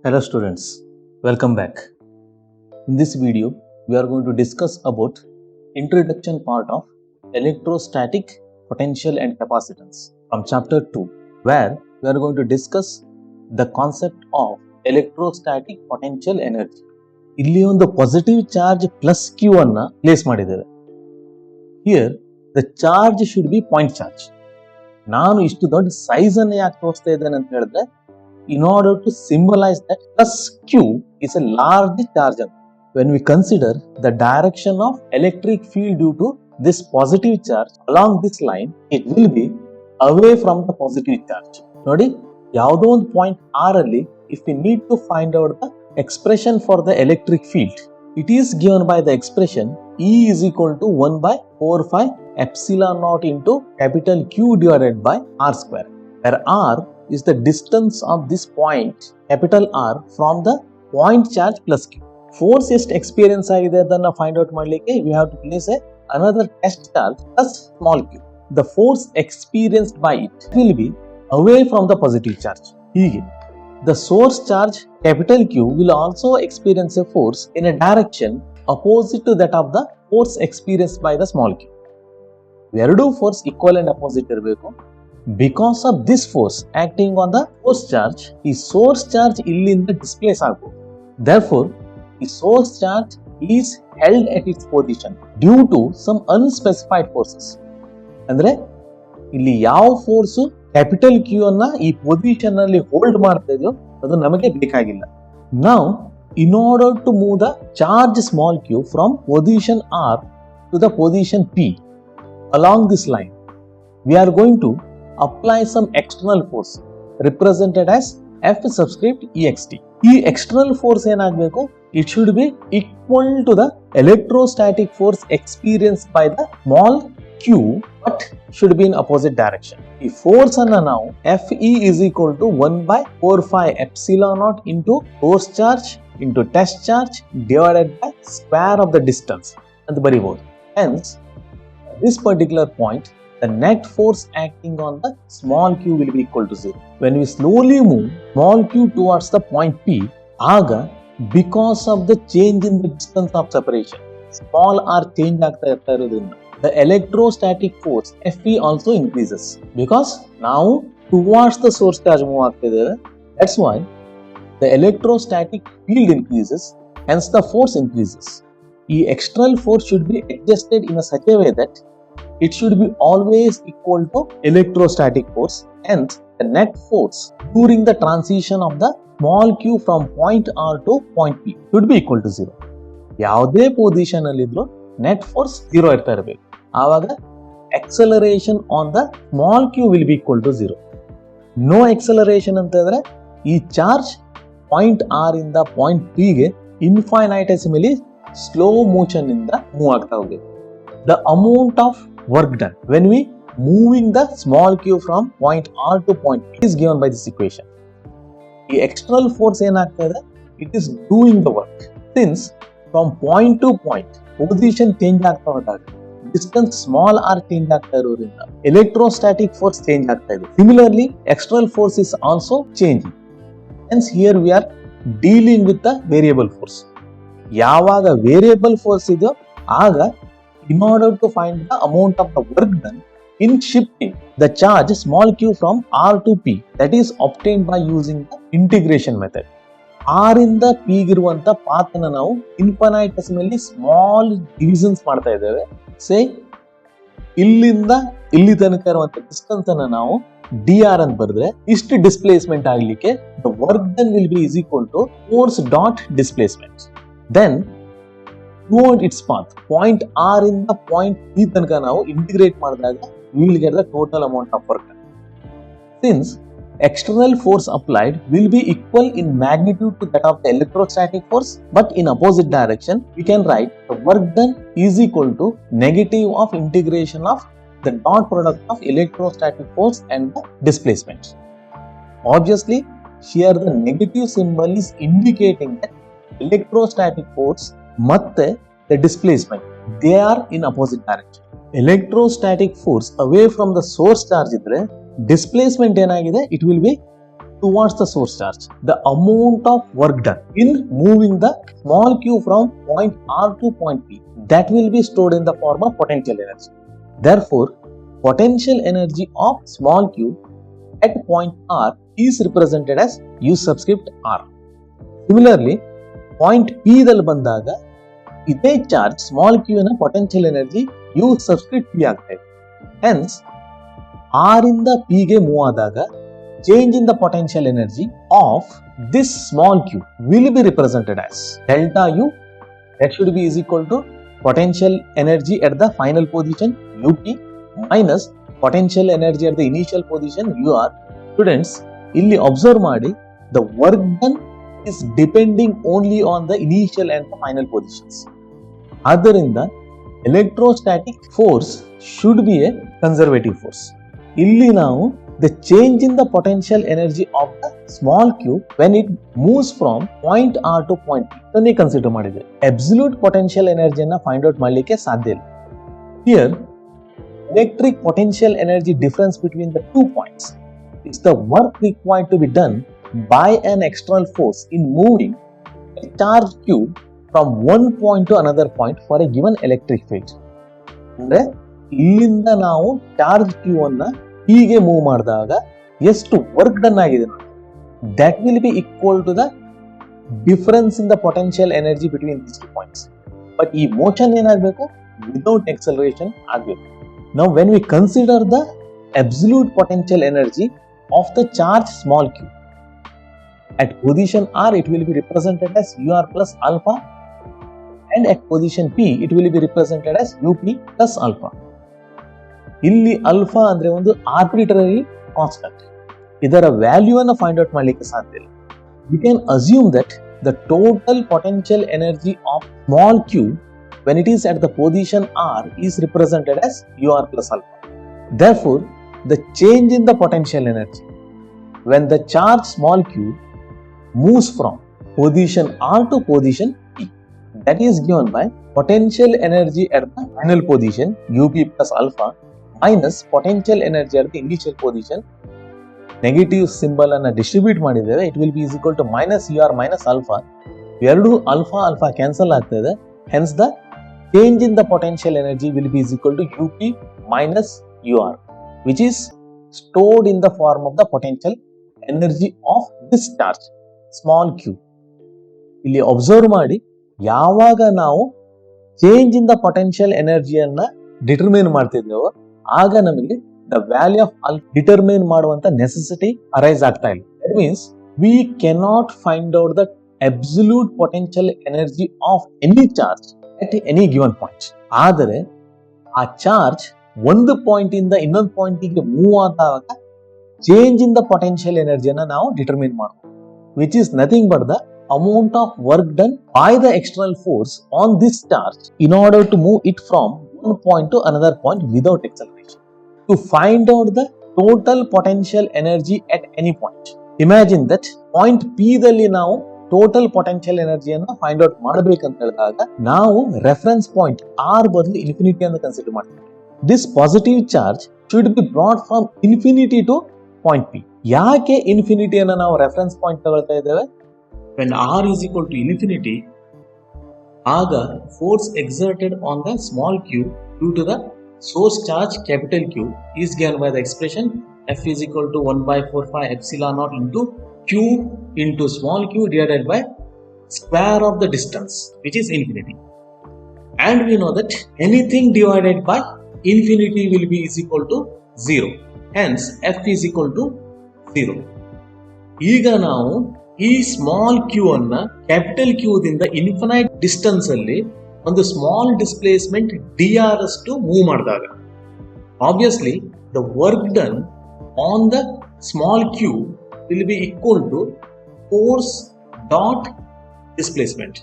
Hello students, welcome back. In this video, we are going to discuss about introduction part of electrostatic potential and capacitance from chapter 2, where we are going to discuss the concept of electrostatic potential energy. ಇಲ್ಲಿ ಒಂದು positive charge plus Q ಅನ್ನ place ಮಾಡಿದ್ದೇವೆ. Here the charge should B point charge. ನಾನು ಇಷ್ಟು ದೊಡ್ಡ size ಅನ್ನು ಯಾಕೆ ತೋರಿಸ್ತಾ ಇದ್ದೇನೆ ಅಂತ ಹೇಳಿದ್ರೆ, in order to symbolize that plus q is a large charge. When we consider the direction of electric field due to this positive charge along this line, it will be away from the positive charge. Nodi, ಯಾವುದೋ ಒಂದು point R ಅಲ್ಲಿ if we need to find out the expression for the electric field, it is given by the expression E is equal to 1 by 4 pi epsilon naught into capital Q divided by R square, where R is the distance of this point capital R from the point charge plus Q. Force est experience agide adanna find out madlikke we have to place another test charge plus small q. The force experienced by it will be away from the positive charge. Hige the source charge capital Q will also experience a force in a direction opposite to that of the force experienced by the small q. Eradu force equal and opposite irbeku. Because of this force acting on the force charge, the source charge illinda displace agbo. Therefore, the source charge is held at its position due to some unspecified forces. Andre ಇಲ್ಲಿ ಯಾವ force capital Q ಅನ್ನ ಈ position ಅಲ್ಲಿ hold ಮಾಡ್ತಾ ಇದೆಯೋ ಅದು ನಮಗೆ ಬೇಕಾಗಿಲ್ಲ. Now, in order to move the charge small q from position R to the position P along this line, we are going to apply some external force represented as F subscript ext. ಈ external force ಏನಾಗಬೇಕು? It should be equal to the electrostatic force experienced by the small q, but should be in opposite direction. ಈ force ಅನ್ನ ನಾವು Fe is equal to 1 by 4 pi epsilon naught into force charge into test charge divided by square of the distance ಅಂತ ಬರೀಬಹುದು. Hence, at this particular point, the net force acting on the small q will be equal to 0. When we slowly move small q towards the point P, aga because of the change in the distance of separation, small r change ಆಗ್ತಾ ಇರೋದ್ರಿಂದ the electrostatic force Fe also increases because now towards the source charge move ಆಗ್ತಿದೆ. That's why the electrostatic field increases, hence the force increases. The external force should be adjusted in a such a way that it should be always equal to electrostatic force. Hence, the net force during the transition of the small q from point R to point P should be equal to 0. ಯಾವುದೇ position ಅಲ್ಲಿ ಇದ್ರೂ net force 0 ಇರ್ತಾ ಇರಬೇಕು. ಆವಾಗ acceleration on the small q will be equal to 0. No acceleration ಅಂತ ಇದ್ರೆ ಈ charge point R ಇಂದ ಪಾಯಿಂಟ್ ಪಿ ಗೆ ಇನ್ಫೈನೈಟೆಸಿಮಲಿ ಸ್ಲೋ ಮೋಷನ್ ಇಂದ ಮೂವ್ ಆಗ್ತಾ ಹೋಗಬೇಕು. The amount of work done when we moving the small q from point R to point P is given by this equation. The external force ಏನಾಗ್ತಾ ಇದೆ? It is doing the work. Since from point to point position change ಆಗ್ತಾ ಹೋದಾಗ distance small r change ಆಗ್ತಾ ಇರೋದ್ರಿಂದ electrostatic force change ಆಗ್ತಾ ಇದೆ. Similarly, external force is also changing. Hence, here we are dealing with the variable force. ಯಾವಾಗ variable force ಇದೆಯೋ ಆಗ in order to find the amount of the work done in shifting the charge small q from R to P, that is obtained by using the integration method. R ಇಂದ P ಗಿರುವಂತ path ಅನ್ನು ನಾವು ಇನ್ಫೈನೈಟೆಸಿಮಲಿ small divisions ಮಾಡ್ತಾ ಇದ್ದೇವೆ. ಸೇ ಇಲ್ಲಿಂದ ಇಲ್ಲಿ ತನಕ ಇರುವಂತ distance ಅನ್ನು ನಾವು dr ಅಂತ ಬರೆದ್ರೆ ಇಷ್ಟು ಡಿಸ್ಪ್ಲೇಸ್ಮೆಂಟ್ ಆಗಲಿಕ್ಕೆ the work done will be is equal to force dot displacement. Then throughout its path, point R in the point P tanaka ನಾವು integrate ಮಾಡಿದಾಗ we will get the total amount of work done. Since external force applied will be equal in magnitude to that of the electrostatic force, but in opposite direction, we can write the work done is equal to negative of integration of the dot product of electrostatic force and the displacement. Obviously, here the negative symbol is indicating that electrostatic force ಮತ್ತೆ the displacement, they are in opposite direction. Electrostatic force away from the source charge ಇದ್ರೆ displacement ಏನಾಗಿದೆ, it will be towards the source charge, the amount of work done in moving the small q from point R to point P, that will be stored in the form of potential energy. Therefore, potential energy of small q at point R is represented as U subscript R. Similarly, point P ದಲ್ಲಿ ಬಂದಾಗ ಇದೇ charge small Q ನ potential energy U subscript P ಆಗ್ತಾ ಇದೆ. Hence R ಇಂದ P ಗೆ move ಆದಾಗ change in the potential energy of this small q will be represented as delta U, that should be is equal to potential energy at the final position UP minus potential energy at the initial position UR. Students, ಇಲ್ಲಿ observe ಮಾಡಿ, the work done is depending only on the initial and the final positions. ಆದ್ದರಿಂದ electrostatic force should be a conservative force. ಇಲ್ಲಿ ನಾವು the change in the potential energy of the small q when it moves from point R to point P ಅದನ್ನೇ consider ಮಾಡಿದ್ರೆ absolute potential energy ಅನ್ನ find out ಮಾಡಲಿಕ್ಕೆ ಸಾಧ್ಯ ಇಲ್ಲ. Here, electric potential energy difference between the 2 points is the work required to be done by an external force in moving a charge q from one point to another point for a given electric field. ಅಂದ್ರೆ ಇಲ್ಲಿಂದ ನಾವು charge q ಅನ್ನ ಹೀಗೆ move ಮಾಡಿದಾಗ ಎಷ್ಟು work done ಆಗಿದೆ ನೋಡಿ, that will be equal to the difference in the potential energy between these two points. But ಈ ಮೋಷನ್ ಏನಾಗಬೇಕು, ವಿದೌಟ್ ಎಕ್ಸಲರೇಷನ್ ಆಗಬೇಕು. Now when we consider the absolute potential energy of the charge small q at position R, it will be represented as UR plus alpha, and at position P it will be represented as UP plus alpha. ಇಲ್ಲಿ alpha ಅಂದ್ರೆ ಒಂದು arbitrary constant, ಇದರ value ಅನ್ನು find out ಮಾಡಲಿಕ್ಕೆ ಸಾಧ್ಯ ಇಲ್ಲ. You can assume that the total potential energy of small q when it is at the position R is represented as UR plus alpha. Therefore, the change in the potential energy when the charge small q moves from position R to position P, that is given by potential energy at the final position UP plus alpha minus potential energy at the initial position. Negative symbol ಅನ್ನ distribute ಮಾಡಿದ್ದೇವೆ, it will be is equal to minus UR minus alpha. ಎರಡು alpha alpha cancel ಆಗ್ತದೆ. Hence the change in the potential energy will be is equal to UP minus UR, which is stored in the form of the potential energy of this charge small q. ಇಲ್ಲಿ observe ಮಾಡಿ, ಯಾವಾಗ ನಾವು change in the potential ಎನರ್ಜಿಯನ್ನ determine ಮಾಡ್ತಿದ್ದೇವೋ ಆಗ ನಮಗೆ the value of determine ಮಾಡುವಂತ necessity arise ಆಗ್ತಾ ಇಲ್ಲ. That means we cannot find out the absolute potential energy of any charge at any given point. ಆದರೆ ಆ ಚಾರ್ಜ್ ಒಂದು ಪಾಯಿಂಟ್ ಇಂದ ಇನ್ನೊಂದು ಪಾಯಿಂಟಿಗೆ ಮೂವ್ ಆದಾಗ ಚೇಂಜ್ ಇನ್ ದ ಪೊಟೆನ್ಷಿಯಲ್ ಎನರ್ಜಿಯನ್ನ ನಾವು ಡಿಟರ್ಮಿನ್ ಮಾಡಬಹುದು, which is nothing but the amount of work done by the external force on this charge in order to move it from one point to another point without acceleration. To find out the total potential energy at any point, imagine that point P dalli ನಾವು total potential ಎನರ್ಜಿಯನ್ನು find out ಮಾಡಬೇಕಂತ ಹೇಳಿದಾಗ ನಾವು reference point R ಬದಲು infinity ಅನ್ನು consider ಮಾಡ್ತೀವಿ. This positive charge should be brought from infinity to point P. ಯಾಕೆ ಇನ್ಫಿನಿಟಿಯನ್ನು ನಾವು ರೆಫರೆನ್ಸ್ ಪಾಯಿಂಟ್ ತಗೊಳ್ತಾ ಇದ್ದೇವೆ? When R is equal to infinity, aga force exerted on the small q due to the source charge capital Q is given by the expression F is equal to 1/4 epsilon naught into Q into small q divided by square of the distance, which is infinity. And we know that anything divided by infinity will be is equal to 0. Hence, F is equal to 0. ಈಗ ನಾವು ಈ small q ಅನ್ನ capital q ದಿಂದ infinite distance ಅಲ್ಲಿ ಒಂದು small displacement dr ಅಷ್ಟು move ಮಾಡಿದಾಗ obviously the work done on the small q will be equal to force dot displacement.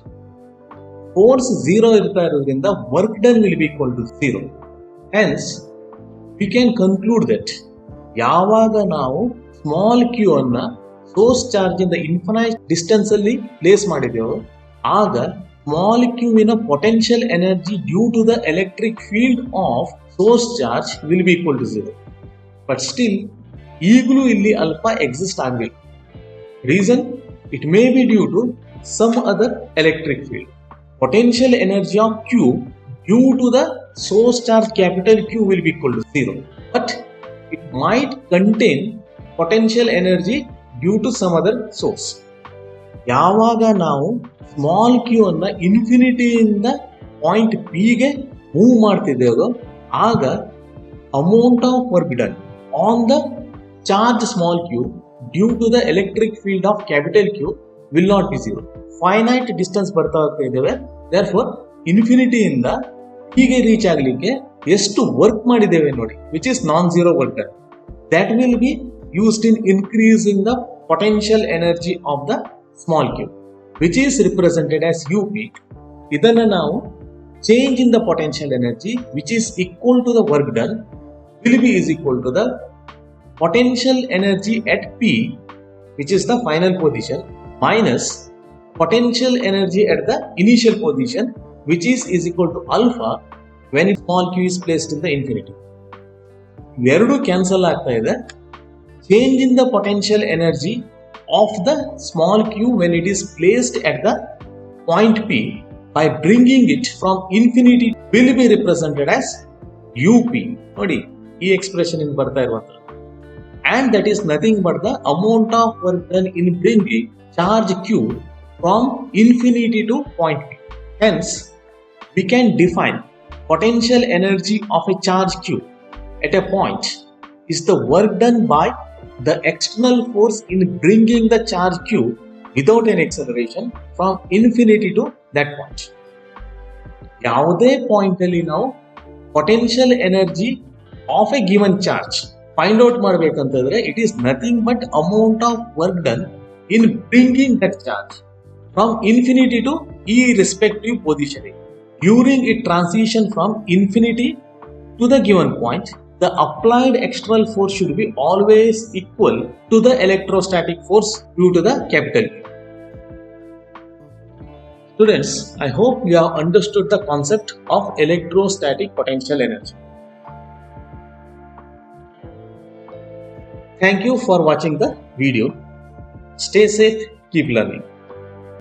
Force 0 ಇರ್ತಾ ಇರೋದ್ರಿಂದ work done will be equal to 0. Hence we can conclude that ಯಾವಾಗ ನಾವು small q ಅನ್ನ source charge ಇಂದ infinite distance ಅಲ್ಲಿ place ಮಾಡಿದೆವು ಆಗ small ಕ್ಯೂವಿನ potential energy due to the electric field of source charge will be equal to 0. But still ಈಗಲೂ ಇಲ್ಲಿ ಅಲ್ಫಾ ಎಕ್ಸಿಸ್ಟ್ ಆಗಬೇಕು. Reason? It may be due to some other electric field. Potential energy of Q due to the source charge capital Q will be equal to 0. But it might contain potential energy due to some other source. ಯಾವಾಗ ನಾವು small q ಅನ್ನ ಇನ್ಫಿನಿಟಿಯಿಂದ point P ಗೆ move ಮಾಡ್ತಿದ್ದೇವೋ ಆಗ amount of work done on the charge small q due to the electric field of capital q will not be zero. Finite distance ಬರ್ತಾ ಹೋಗ್ತಾ ಇದ್ದೇವೆ. ದೇರ್ಫೋರ್ ಇನ್ಫಿನಿಟಿಯಿಂದ ಹೀಗೆ ರೀಚ್ ಆಗಲಿಕ್ಕೆ ಎಷ್ಟು ವರ್ಕ್ ಮಾಡಿದ್ದೇವೆ ನೋಡಿ, which is non zero work done, that will be used in increasing the potential energy of the small q, which is represented as up. Idanna ನಾವು change in the potential energy which is equal to the work done will be is equal to the potential energy at p, which is the final position, minus potential energy at the initial position, which is equal to alpha when small q is placed in the infinity. ಎರಡು cancel ಆಗ್ತಾ ಇದೆ. Change in the potential energy of the small q when it is placed at the point P by bringing it from infinity will be represented as U P. ನೋಡಿ ಈ expression ಇಂದ ಬರ್ತಾ ಇರುವಂತ, and that is nothing but the amount of work done in bringing charge q from infinity to point P. Hence we can define potential energy of a charge Q at a point is the work done by the external force in bringing the charge q without an acceleration from infinity to that point. ಯಾವುದೇ point ಅಲ್ಲಿ ನಾವು potential energy of a given charge find out ಮಾಡಬೇಕಂತಂದ್ರೆ it is nothing but amount of work done in bringing that charge from infinity to ಈ respective position. During it transition from infinity to the given point, the applied external force should be always equal to the electrostatic force due to the capital Q. Students, I hope you have understood the concept of electrostatic potential energy. Thank you for watching the video. Stay safe, keep learning.